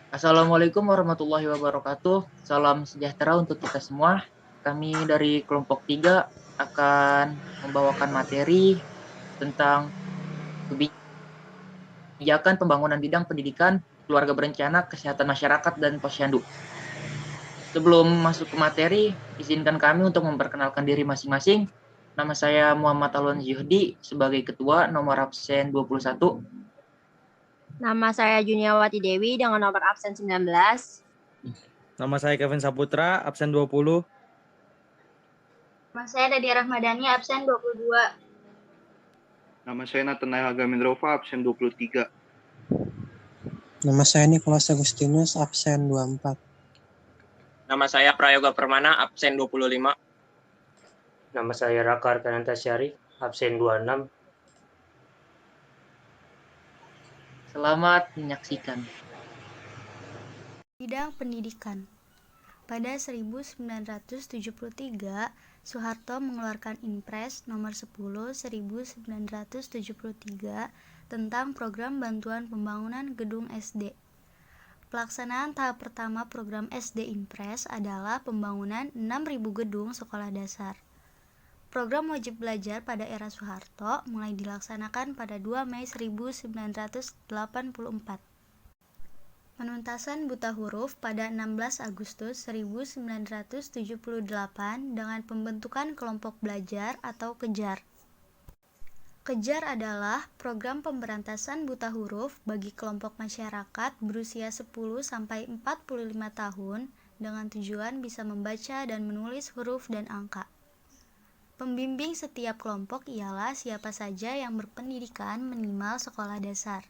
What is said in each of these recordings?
Assalamualaikum warahmatullahi wabarakatuh. Salam sejahtera untuk kita semua. Kami dari kelompok 3 akan membawakan materi tentang kebijakan pembangunan bidang pendidikan, keluarga berencana, kesehatan masyarakat, dan posyandu. Sebelum masuk ke materi, izinkan kami untuk memperkenalkan diri masing-masing. Nama saya Muhammad Alwan Zuhdi sebagai ketua, nomor absen 21. Nama saya Juniawati Dewi dengan nomor absen 19. Nama saya Kevin Saputra, absen 20. Nama saya Nadia Rahmadani, absen 22. Nama saya Nathanael Agamindrova, absen 23. Nama saya Nikolas Agustinus, absen 24. Nama saya Prayoga Permana, absen 25. Nama saya Raka Arkananta Syarif, absen 26. Selamat menyaksikan. Bidang pendidikan. Pada 1973, Soeharto mengeluarkan Impres nomor 10 1973 tentang program bantuan pembangunan gedung SD. Pelaksanaan tahap pertama program SD Impres adalah pembangunan 6.000 gedung sekolah dasar. Program wajib belajar pada era Soeharto mulai dilaksanakan pada 2 Mei 1984. Penuntasan buta huruf pada 16 Agustus 1978 dengan pembentukan kelompok belajar atau KEJAR. KEJAR adalah program pemberantasan buta huruf bagi kelompok masyarakat berusia 10-45 tahun dengan tujuan bisa membaca dan menulis huruf dan angka. Pembimbing setiap kelompok ialah siapa saja yang berpendidikan minimal sekolah dasar.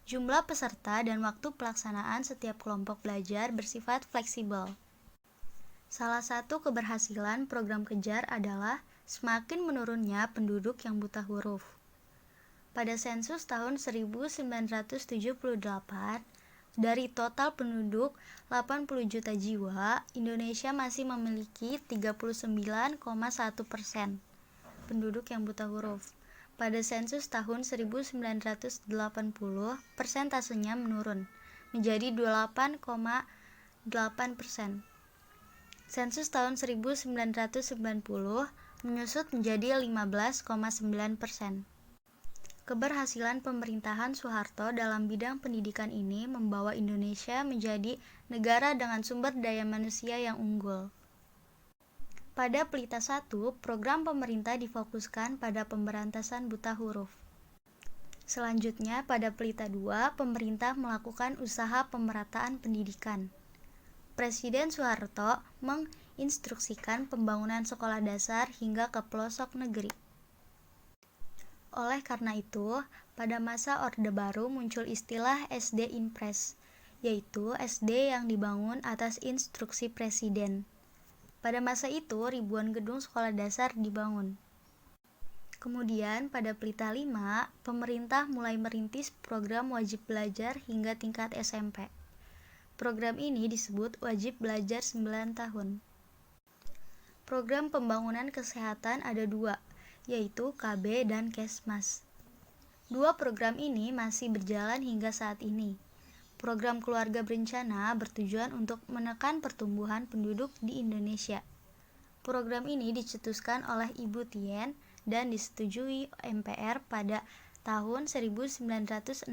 Jumlah peserta dan waktu pelaksanaan setiap kelompok belajar bersifat fleksibel. Salah satu keberhasilan program KEJAR adalah semakin menurunnya penduduk yang buta huruf. Pada sensus tahun 1978, dari total penduduk 80 juta jiwa, Indonesia masih memiliki 39,1% penduduk yang buta huruf. Pada sensus tahun 1980, persentasenya menurun menjadi 28,8%. Sensus tahun 1990 menyusut menjadi 15,9%. Keberhasilan pemerintahan Soeharto dalam bidang pendidikan ini membawa Indonesia menjadi negara dengan sumber daya manusia yang unggul. Pada Pelita 1, program pemerintah difokuskan pada pemberantasan buta huruf. Selanjutnya, pada Pelita 2, pemerintah melakukan usaha pemerataan pendidikan. Presiden Soeharto menginstruksikan pembangunan sekolah dasar hingga ke pelosok negeri. Oleh karena itu, pada masa Orde Baru muncul istilah SD Impres, yaitu SD yang dibangun atas instruksi Presiden. Pada masa itu, ribuan gedung sekolah dasar dibangun. Kemudian, pada Pelita 5, pemerintah mulai merintis program wajib belajar hingga tingkat SMP. Program ini disebut wajib belajar 9 tahun. Program pembangunan kesehatan ada 2, yaitu KB dan Kesmas. 2 program ini masih berjalan hingga saat ini. Program keluarga berencana bertujuan untuk menekan pertumbuhan penduduk di Indonesia. Program ini dicetuskan oleh Ibu Tien dan disetujui MPR pada tahun 1968.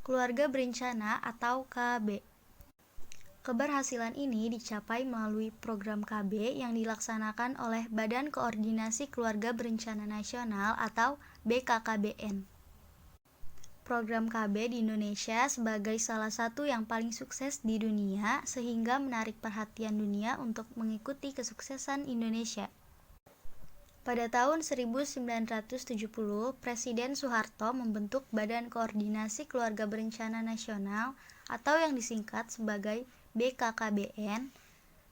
Keluarga berencana atau KB. Keberhasilan ini dicapai melalui program KB yang dilaksanakan oleh Badan Koordinasi Keluarga Berencana Nasional atau BKKBN. Program KB di Indonesia sebagai salah satu yang paling sukses di dunia sehingga menarik perhatian dunia untuk mengikuti kesuksesan Indonesia. Pada tahun 1970, Presiden Soeharto membentuk Badan Koordinasi Keluarga Berencana Nasional atau yang disingkat sebagai BKKBN.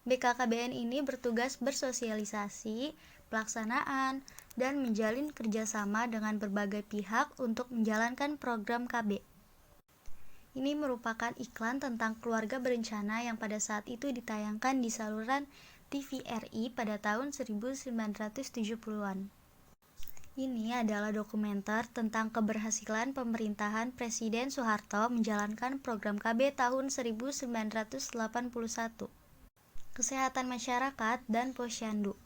BKKBN ini bertugas bersosialisasi, pelaksanaan, dan menjalin kerjasama dengan berbagai pihak untuk menjalankan program KB. Ini merupakan iklan tentang keluarga berencana yang pada saat itu ditayangkan di saluran TVRI pada tahun 1970-an. Ini adalah dokumenter tentang keberhasilan pemerintahan Presiden Soeharto menjalankan program KB tahun 1981, Kesehatan Masyarakat dan Posyandu.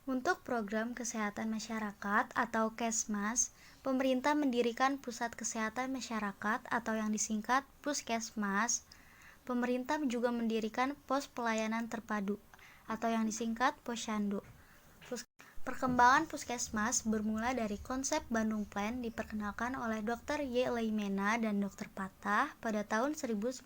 Untuk program Kesehatan Masyarakat atau Kesmas, pemerintah mendirikan Pusat Kesehatan Masyarakat atau yang disingkat Puskesmas. Pemerintah juga mendirikan Pos Pelayanan Terpadu atau yang disingkat Posyandu. Perkembangan Puskesmas bermula dari konsep Bandung Plan diperkenalkan oleh Dr. Y. Leimena dan Dr. Patah pada tahun 1951.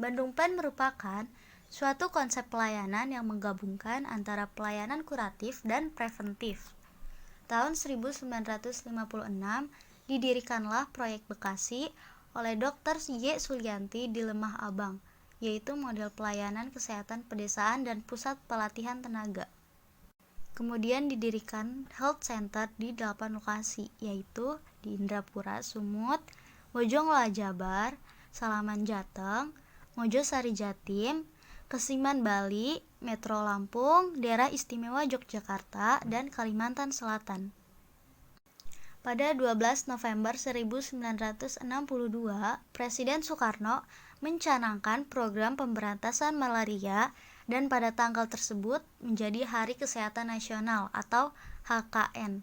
Bandung Plan merupakan suatu konsep pelayanan yang menggabungkan antara pelayanan kuratif dan preventif. Tahun 1956 didirikanlah proyek Bekasi oleh Dr. Y. Sulianti di Lemah Abang, yaitu model pelayanan kesehatan pedesaan dan pusat pelatihan tenaga. Kemudian didirikan health center di 8 lokasi, yaitu di Indrapura, Sumut, Bojongloa Jabar, Salaman Jateng, Mojosari Jatim, Kesiman Bali, Metro Lampung, Daerah Istimewa Yogyakarta, dan Kalimantan Selatan. Pada 12 November 1962, Presiden Soekarno mencanangkan program pemberantasan malaria dan pada tanggal tersebut menjadi Hari Kesehatan Nasional atau HKN.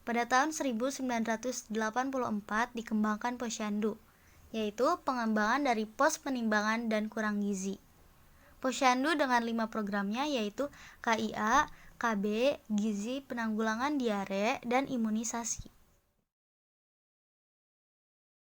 Pada tahun 1984 dikembangkan Posyandu, yaitu pengembangan dari pos penimbangan dan kurang gizi. Posyandu dengan 5 programnya yaitu KIA, KB, gizi, penanggulangan diare, dan imunisasi.